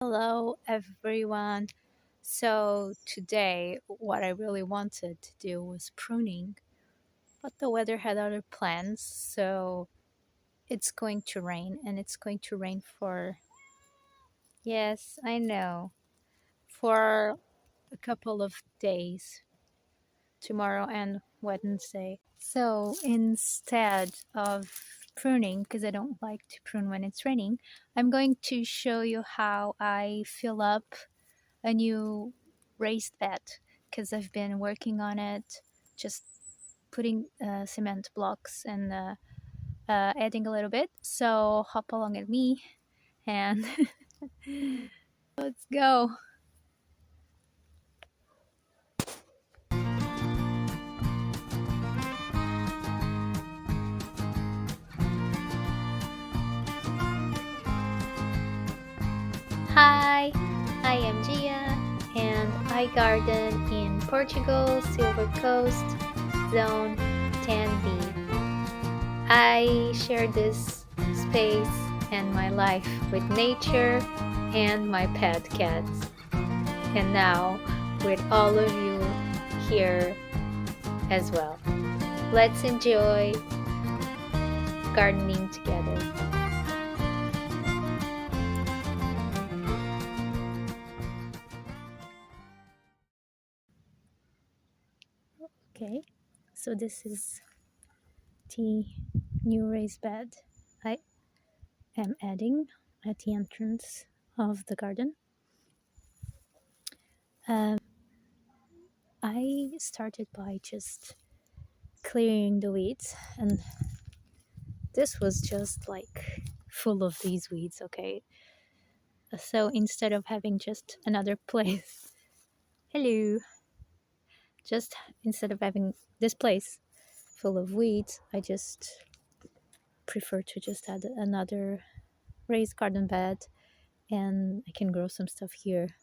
Hello, everyone. So, today, what I really wanted to do was pruning, but the weather had other plans. So, it's going to rain, and it's going to rain for, yes, I know, for a couple of days, tomorrow and Wednesday. So, instead of pruning, because I don't like to prune when it's raining, I'm going to show you how I fill up a new raised bed because I've been working on it, just putting cement blocks and adding a little bit. So hop along at me and let's go. Hi, I am Gia and I garden in Portugal, Silver Coast, Zone 10B. I share this space and my life with nature and my pet cats. And now with all of you here as well. Let's enjoy gardening together. Okay, so this is the new raised bed I am adding at the entrance of the garden. I started by just clearing the weeds, and this was just like full of these weeds, okay? So instead of having just another place, hello, just instead of having this place full of weeds, I just prefer to just add another raised garden bed, and I can grow some stuff here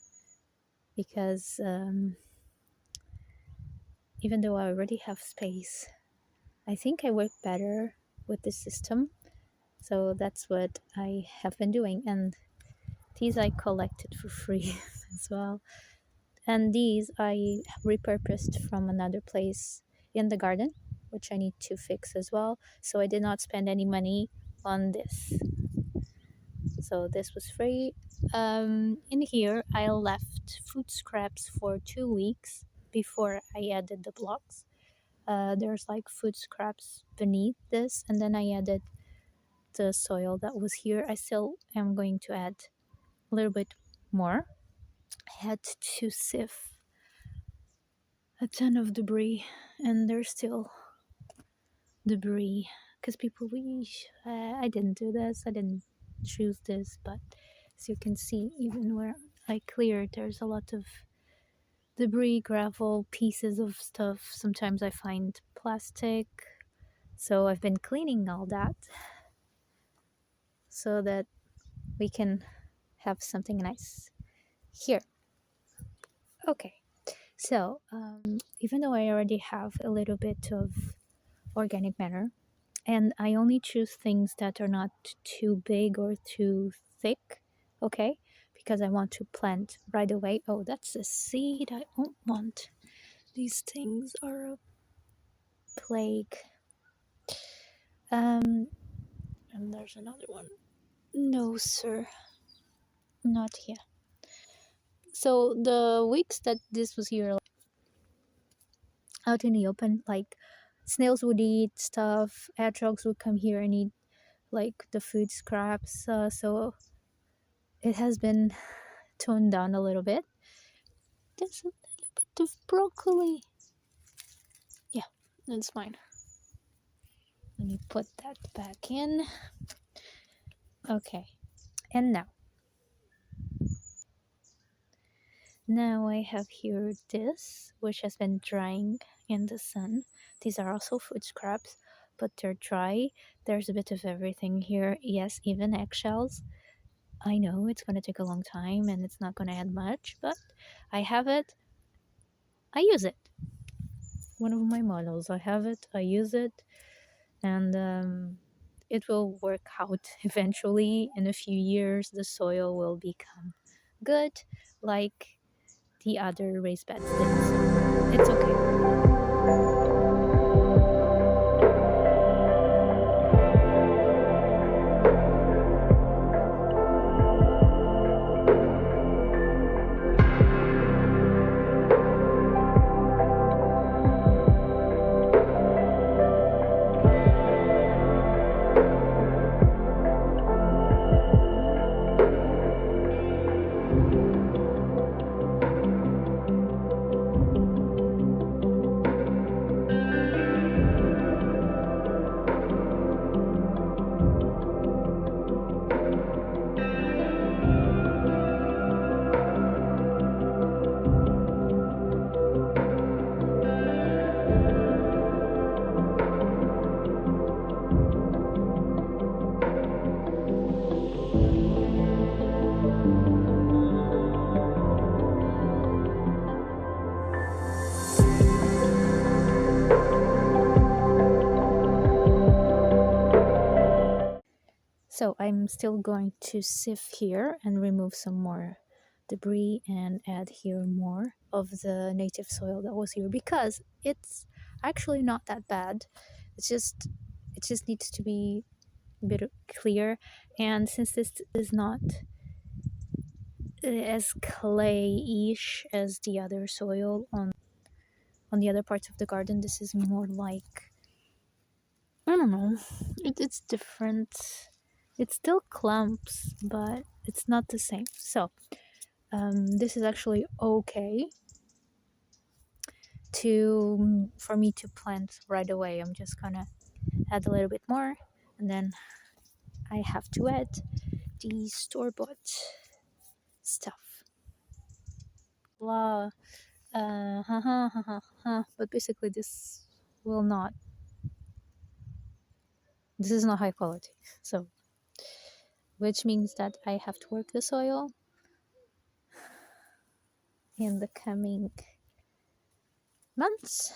because even though I already have space, I think I work better with this system. So that's what I have been doing, and these I collected for free as well. And these I repurposed from another place in the garden, which I need to fix as well. So I did not spend any money on this. So this was free. In here, I left food scraps for 2 weeks before I added the blocks. There's like food scraps beneath this, and then I added the soil that was here. I still am going to add a little bit more. I had to sieve a ton of debris, and there's still debris because people wish I didn't do this, I didn't choose this, but as you can see, even where I cleared, there's a lot of debris, gravel, pieces of stuff. Sometimes I find plastic, so I've been cleaning all that so that we can have something nice here. Okay, so even though I already have a little bit of organic matter, and I only choose things that are not too big or too thick, okay? Because I want to plant right away. Oh, that's a seed. I don't want. These things are a plague. And there's another one. No, sir. Not here. So the weeks that this was here out in the open, like snails would eat stuff, hedgehogs would come here and eat like the food scraps. So it has been toned down a little bit. There's a little bit of broccoli. Yeah, that's fine. Let me put that back in. Okay, and now I have here this, which has been drying in the sun. These are also food scraps, but they're dry. There's a bit of everything here. Yes, even eggshells. I know it's going to take a long time and it's not going to add much, but I have it. I use it. One of my models. I have it. I use it. And it will work out eventually. In a few years, the soil will become good like the other raised beds did. So it's okay. So I'm still going to sieve here and remove some more debris and add here more of the native soil that was here, because it's actually not that bad. It just needs to be a bit clear. And since this is not as clay-ish as the other soil on the other parts of the garden, this is more like, I don't know, it's different. It's still clumps, but it's not the same. So this is actually okay for me to plant right away. I'm just gonna add a little bit more, and then I have to add the store-bought stuff. Blah. But basically this will not, this is not high quality. So, which means that I have to work the soil in the coming months.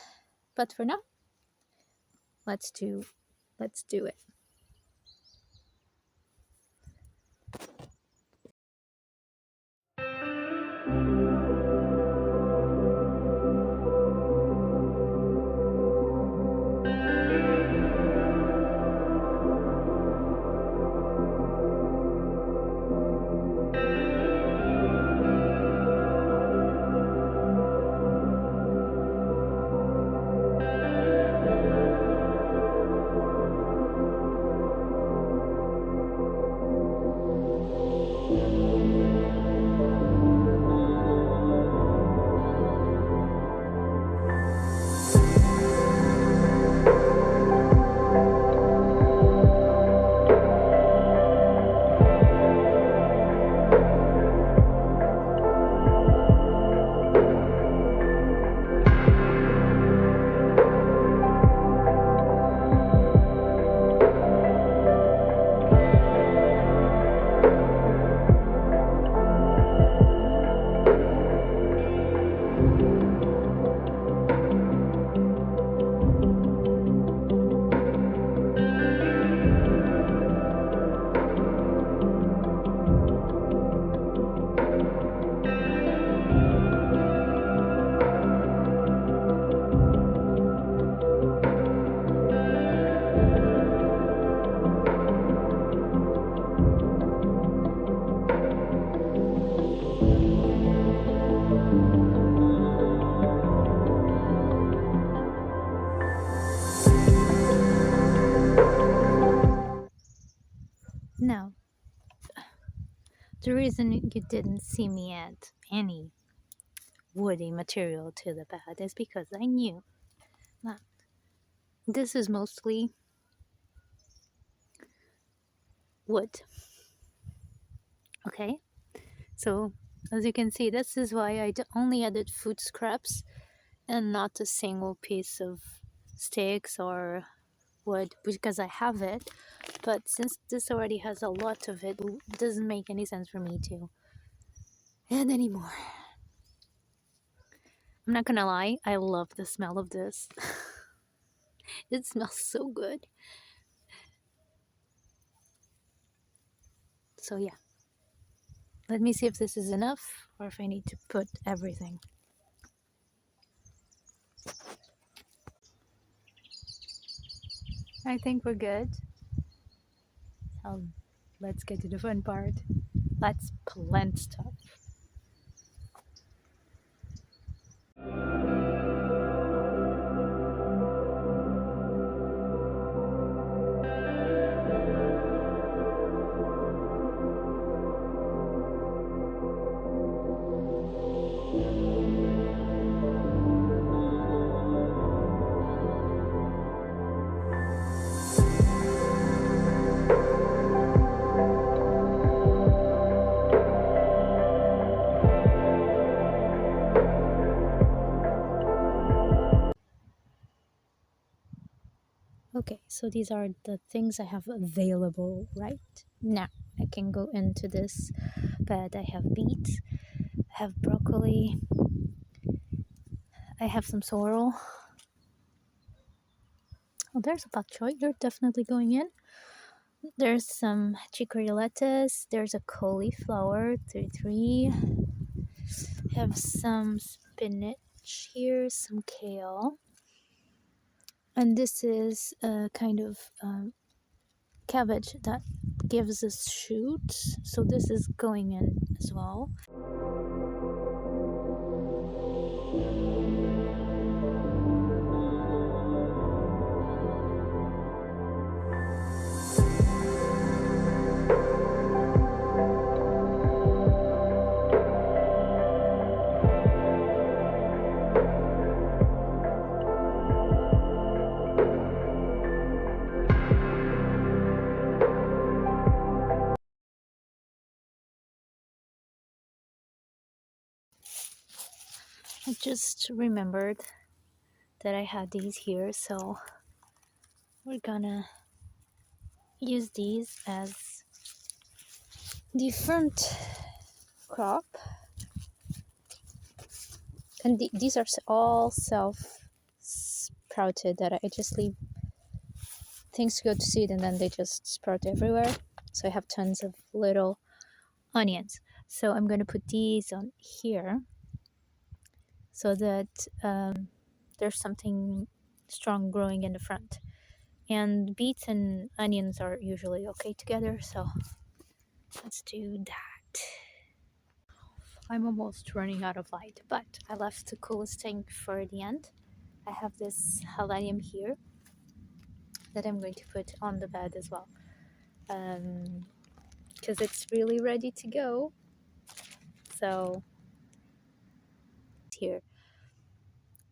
But for now, let's do it. Now, the reason you didn't see me add any woody material to the bed is because I knew that this is mostly wood. Okay, so as you can see, this is why I only added food scraps and not a single piece of sticks or wood, because I have it. But since this already has a lot of it, it doesn't make any sense for me to add anymore. I'm not gonna lie, I love the smell of this. It smells so good. So yeah, Let me see if this is enough or if I need to put everything. I think we're good. So let's get to the fun part. Let's plant stuff. Okay, so these are the things I have available right now. I can go into this bed. I have beets, I have broccoli, I have some sorrel. Oh, there's a bok choy. You're definitely going in. There's some chicory lettuce. There's a cauliflower, 33. Have some spinach here, some kale. And this is a kind of cabbage that gives us shoots. So this is going in as well. I just remembered that I had these here, so we're gonna use these as the front crop. And these are all self-sprouted that I just leave things to go to seed and then they just sprout everywhere. So I have tons of little onions. So I'm going to put these on here so that there's something strong growing in the front. And beets and onions are usually okay together, so let's do that. I'm almost running out of light, but I left the coolest thing for the end. I have this halanium here that I'm going to put on the bed as well, because it's really ready to go. So here,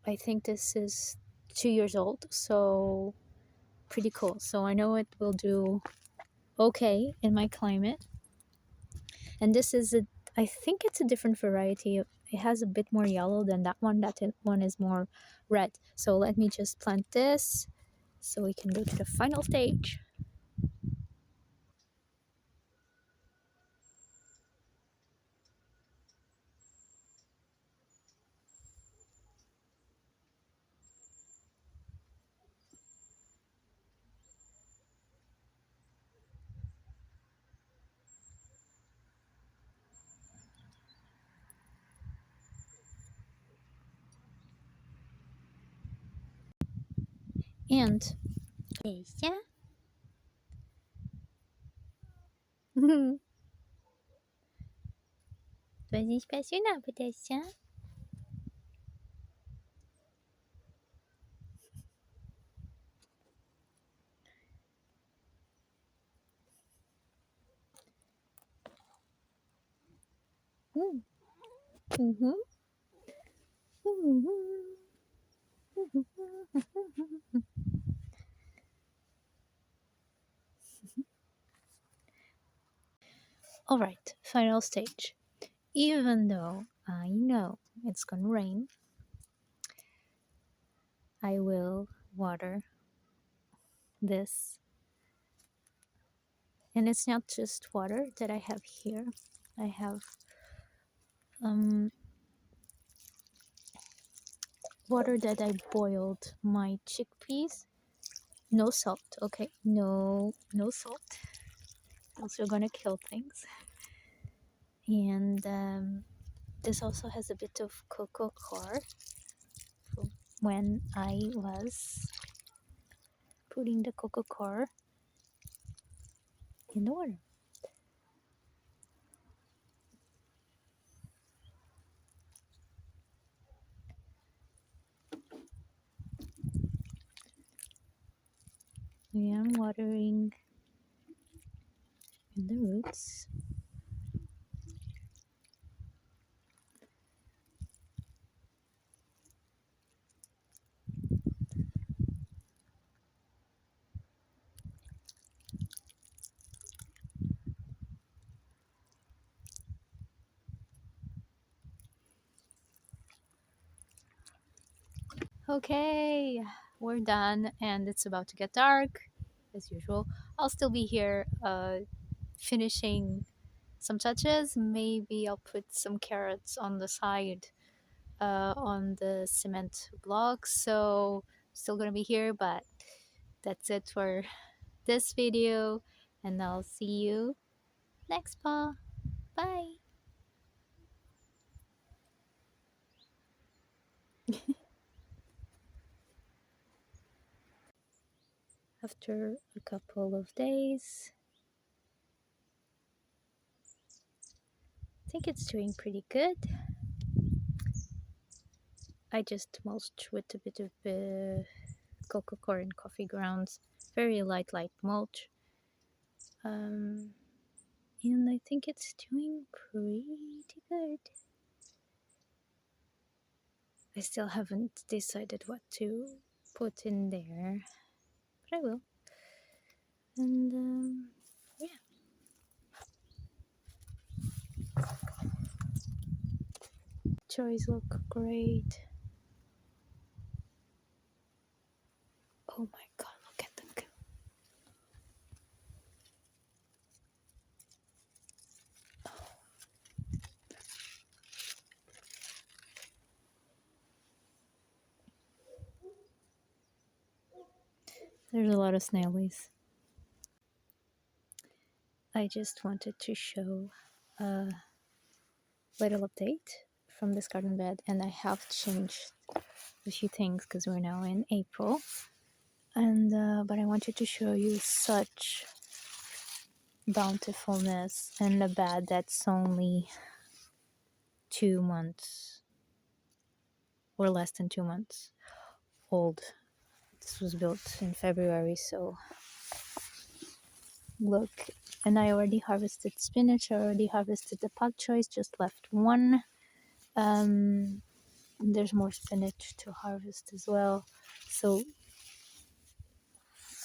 I think this is 2 years old, so pretty cool. So I know it will do okay in my climate. And this is I think it's a different variety. It has a bit more yellow than that one. That one is more red. So let me just plant this so we can go to the final stage. And Lesia. Твоя спасена, подася. Alright, final stage. Even though I know it's gonna rain, I will water this. And it's not just water that I have here. I have water that I boiled my chickpeas. No salt, okay? No salt. Else you're gonna kill things. And this also has a bit of cocoa core from when I was putting the cocoa core in the water. I am watering in the roots. Okay, we're done and it's about to get dark as usual. I'll still be here finishing some touches. Maybe I'll put some carrots on the side on the cement block. So still gonna be here, but that's it for this video and I'll see you next pa. Bye. After a couple of days, I think it's doing pretty good. I just mulched with a bit of cocoa core and coffee grounds, very light mulch. And I think it's doing pretty good. I still haven't decided what to put in there, but I will. And yeah. Choys look great. Oh my god, look at them go. There's a lot of snailies. I just wanted to show a little update from this garden bed, and I have changed a few things because we're now in April. And but I wanted to show you such bountifulness in a bed that's only 2 months or less than 2 months old. This was built in February, so look. And I already harvested spinach, I already harvested the pak choys, just left one. There's more spinach to harvest as well. So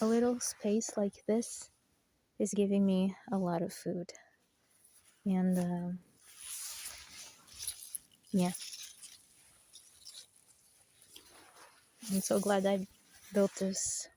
a little space like this is giving me a lot of food. And yeah, I'm so glad I built this